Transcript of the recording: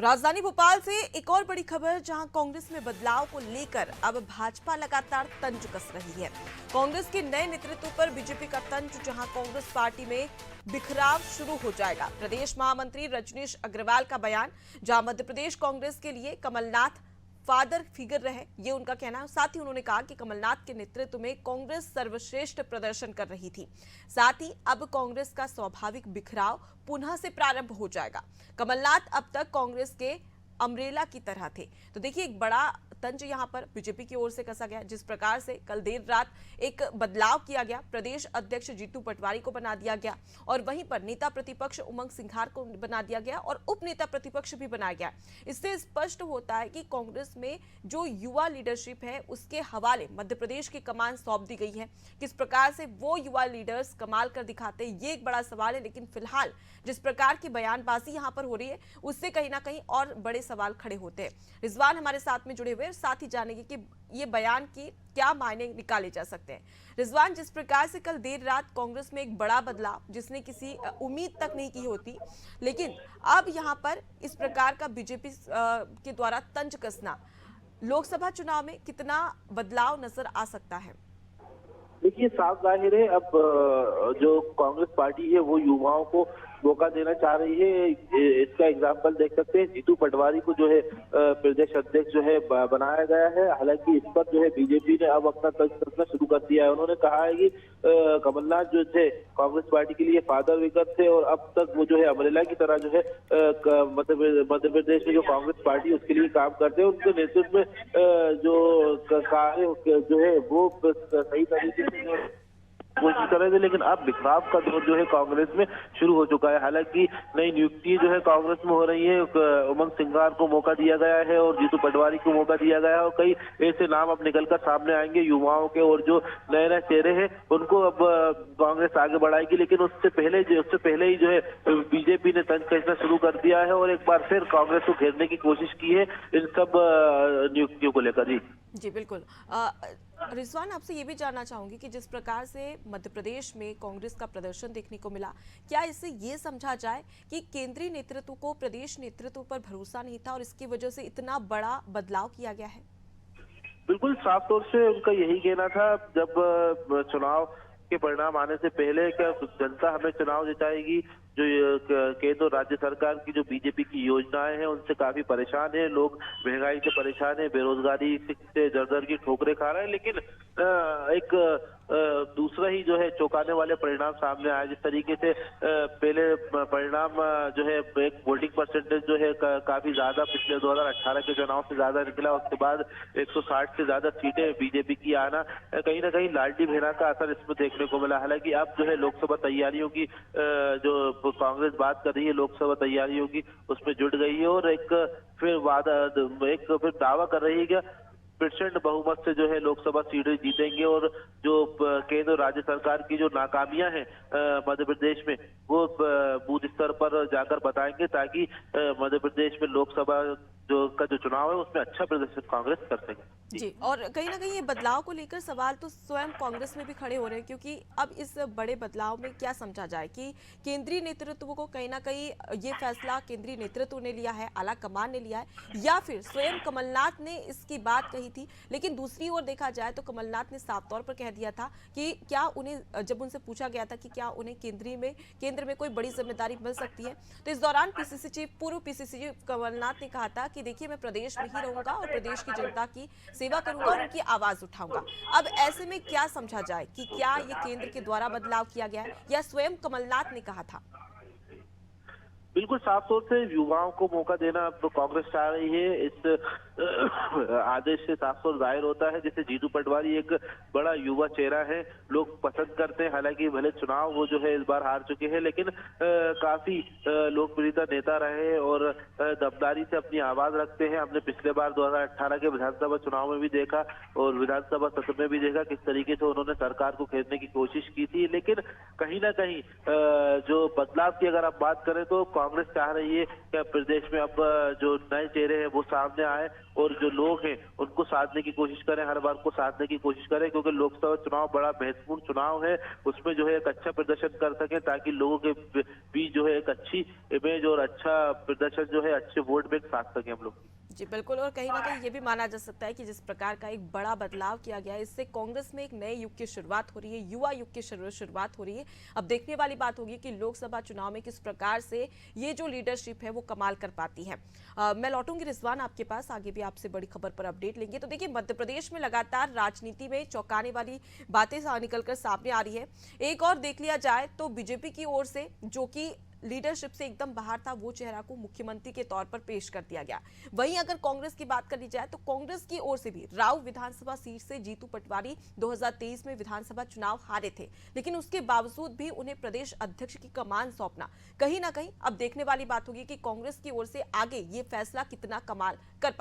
राजधानी भोपाल से एक और बड़ी खबर, जहां कांग्रेस में बदलाव को लेकर अब भाजपा लगातार तंज कस रही है। कांग्रेस के नए नेतृत्व पर बीजेपी का तंज, जहां कांग्रेस पार्टी में बिखराव शुरू हो जाएगा। प्रदेश महामंत्री रजनीश अग्रवाल का बयान, जहां मध्य प्रदेश कांग्रेस के लिए कमलनाथ फादर फिगर रहे, ये उनका कहना है। साथ ही उन्होंने कहा कि कमलनाथ के नेतृत्व में कांग्रेस सर्वश्रेष्ठ प्रदर्शन कर रही थी। साथ ही अब कांग्रेस का स्वाभाविक बिखराव पुनः से प्रारंभ हो जाएगा। कमलनाथ अब तक कांग्रेस के अमरेला की तरह थे। तो देखिए, एक बड़ा तंज यहां पर बीजेपी की ओर से कसा गया। जिस प्रकार से कल देर रात एक बदलाव किया गया, प्रदेश अध्यक्ष जीतू पटवारी को बना दिया गया और वहीं पर नेता प्रतिपक्ष उमंग सिंघार को बना दिया गया और उप नेता प्रतिपक्ष भी बनाया गया। इससे स्पष्ट होता है कि कांग्रेस में जो युवा लीडरशिप है, उसके हवाले मध्य प्रदेश की कमान सौंप दी गई है। किस प्रकार से वो युवा लीडर्स कमाल कर दिखाते हैं, ये एक बड़ा सवाल है। लेकिन फिलहाल जिस प्रकार की बयानबाजी यहां पर हो रही है, उससे कहीं ना कहीं और बड़े सवाल खड़े होते हैं। रिजवान हमारे साथ में जुड़े हुए, साथ ही जानेंगे कि ये बयान की क्या मायने निकाले जा सकते हैं। रिजवान, जिस प्रकार से कल देर रात कांग्रेस में एक बड़ा बदलाव, जिसने किसी उम्मीद तक नहीं की होती, लेकिन अब यहां पर इस प्रकार का बीजेपी के द्वारा तंज कसना, लोकसभा चुनाव में कितना बदलाव नजर आ सकता है? देखिए, साफ जाहिर है अब जो कांग्रेस पार्टी है वो युवाओं को मौका देना चाह रही है। इसका एग्जाम्पल देख सकते हैं, जीतू पटवारी को जो है प्रदेश अध्यक्ष जो है बनाया गया है। हालांकि इस पर जो है बीजेपी ने अब अपना तंज कसना शुरू कर दिया है। उन्होंने कहा है कि कमलनाथ जो थे कांग्रेस पार्टी के लिए फादर फिगर थे और अब तक वो जो है अमरेला की तरह जो है मध्य प्रदेश में जो कांग्रेस पार्टी उसके लिए काम करते हैं। उनके नेतृत्व में जो कार्य जो है वो सही तरीके से कोशिश कर रहे थे। लेकिन अब बिखराव का दौर जो है कांग्रेस में शुरू हो चुका है। हालांकि नई नियुक्ति जो है कांग्रेस में हो रही है। उमंग सिंघार को मौका दिया गया है और जीतू पटवारी को मौका दिया गया है और कई ऐसे नाम अब निकलकर सामने आएंगे युवाओं के, और जो नए नए चेहरे हैं उनको अब कांग्रेस आगे बढ़ाएगी। लेकिन उससे पहले ही जो है बीजेपी ने तंज कसना शुरू कर दिया है और एक बार फिर कांग्रेस को घेरने की कोशिश की है इन सब नियुक्तियों को लेकर। जी बिल्कुल। रिजवान, आपसे ये भी जानना चाहूंगी कि जिस प्रकार से मध्य प्रदेश में कांग्रेस का प्रदर्शन देखने को मिला, क्या इससे ये समझा जाए कि केंद्रीय नेतृत्व को प्रदेश नेतृत्व पर भरोसा नहीं था और इसकी वजह से इतना बड़ा बदलाव किया गया है? बिल्कुल साफ तौर से उनका यही कहना था। जब चुनाव के परिणाम आने से पहले क्या जनता हमें चुनाव जिताएगी, जो केंद्र और राज्य सरकार की जो बीजेपी की योजनाएं हैं उनसे काफी परेशान है लोग, महंगाई से परेशान है, बेरोजगारी से दर की ठोकरें खा रहे हैं। लेकिन एक दूसरा ही जो है चौंकाने वाले परिणाम सामने आए। जिस तरीके से पहले परिणाम जो है एक वोटिंग परसेंटेज जो है काफी ज्यादा पिछले 2018 के चुनाव से ज्यादा निकला। उसके बाद 160 से ज्यादा सीटें बीजेपी की आना, कहीं ना कहीं लाडली बहना का असर इसमें देखने को मिला। हालांकि अब जो है लोकसभा तैयारियों की जो कांग्रेस बात कर रही है लोकसभा तैयारियों की, उसमें जुट गई है और एक फिर दावा कर रही है कि प्रचंड बहुमत से जो है लोकसभा सीटें जीतेंगे और जो केंद्र और राज्य सरकार की जो नाकामियां हैं मध्य प्रदेश में, वो बूथ स्तर पर जाकर बताएंगे, ताकि मध्य प्रदेश में लोकसभा जो चुनाव है उसमें अच्छा प्रदर्शन कांग्रेस कर सके। जी, और कहीं ना कहीं ये बदलाव को लेकर सवाल तो स्वयं कांग्रेस में भी खड़े हो रहे हैं, क्योंकि अब इस बड़े बदलाव में क्या समझा जाए कि केंद्रीय नेतृत्व को कहीं ना कहीं ये फैसला केंद्रीय नेतृत्व ने लिया है, आला कमान ने लिया है, या फिर स्वयं कमलनाथ ने इसकी बात कही थी। लेकिन दूसरी ओर देखा जाए तो कमलनाथ ने साफ तौर पर कह दिया था कि क्या उन्हें, जब उनसे पूछा गया था कि क्या उन्हें केंद्र में कोई बड़ी जिम्मेदारी मिल सकती है, तो इस दौरान पीसीसी चीफ, पूर्व पीसीसी चीफ कमलनाथ ने कहा था कि देखिए, मैं प्रदेश में ही रहूंगा और प्रदेश की जनता की सेवा करूंगा और उनकी आवाज उठाऊंगा। अब ऐसे में क्या समझा जाए कि क्या ये केंद्र के द्वारा बदलाव किया गया है या स्वयं कमलनाथ ने कहा था? बिल्कुल साफ तौर से युवाओं को मौका देना अब कांग्रेस चाह रही है। इस आदेश से साफ तौर जाहिर होता है, जैसे जीतू पटवारी एक बड़ा युवा चेहरा है, लोग पसंद करते हैं। हालांकि भले चुनाव वो जो है इस बार हार चुके हैं, लेकिन काफी लोकप्रियता नेता रहे और दमदारी से अपनी आवाज रखते हैं। हमने पिछले बार 2018 के विधानसभा चुनाव में भी देखा और विधानसभा सत्र में भी देखा किस तरीके से उन्होंने सरकार को घेरने की कोशिश की थी। लेकिन कहीं ना कहीं जो बदलाव की अगर आप बात करें तो कांग्रेस चाह रही है कि प्रदेश में अब जो नए चेहरे हैं वो सामने आए और जो लोग हैं उनको साधने की कोशिश करें, हर बार को साधने की कोशिश करें, क्योंकि लोकसभा चुनाव बड़ा महत्वपूर्ण चुनाव है। उसमें जो है एक अच्छा प्रदर्शन कर सकें ताकि लोगों के बीच जो है एक अच्छी इमेज और अच्छा प्रदर्शन जो है अच्छे वोट बैंक साध सके हम लोग। जी बिल्कुल, और कहीं ना कहीं ये भी माना जा सकता है कि जिस प्रकार का एक बड़ा बदलाव किया गया है, इससे कांग्रेस में एक नए युग की शुरुआत हो रही है, युवा युग की शुरुआत हो रही है। अब देखने वाली बात होगी कि लोकसभा चुनाव में किस प्रकार से ये जो लीडरशिप है वो कमाल कर पाती है। मैं लौटूंगी रिजवान आपके पास, आगे भी आपसे बड़ी खबर पर अपडेट लेंगे। तो देखिए, मध्य प्रदेश में लगातार राजनीति में चौंकाने वाली बातें निकलकर सामने आ रही है। एक और देख लिया जाए तो बीजेपी की ओर से, जो कि लीडरशिप से एकदम बाहर था, वो चेहरा को मुख्यमंत्री के तौर पर पेश कर दिया गया। वहीं अगर कांग्रेस की बात कर ली जाए तो कांग्रेस की ओर से भी राव विधानसभा सीट से जीतू पटवारी 2023 में विधानसभा चुनाव हारे थे, लेकिन उसके बावजूद भी उन्हें प्रदेश अध्यक्ष की कमान सौंपना कहीं ना कहीं अब देखने वाली बात होगी कि कांग्रेस की ओर से आगे ये फैसला कितना कमाल कर पाता है।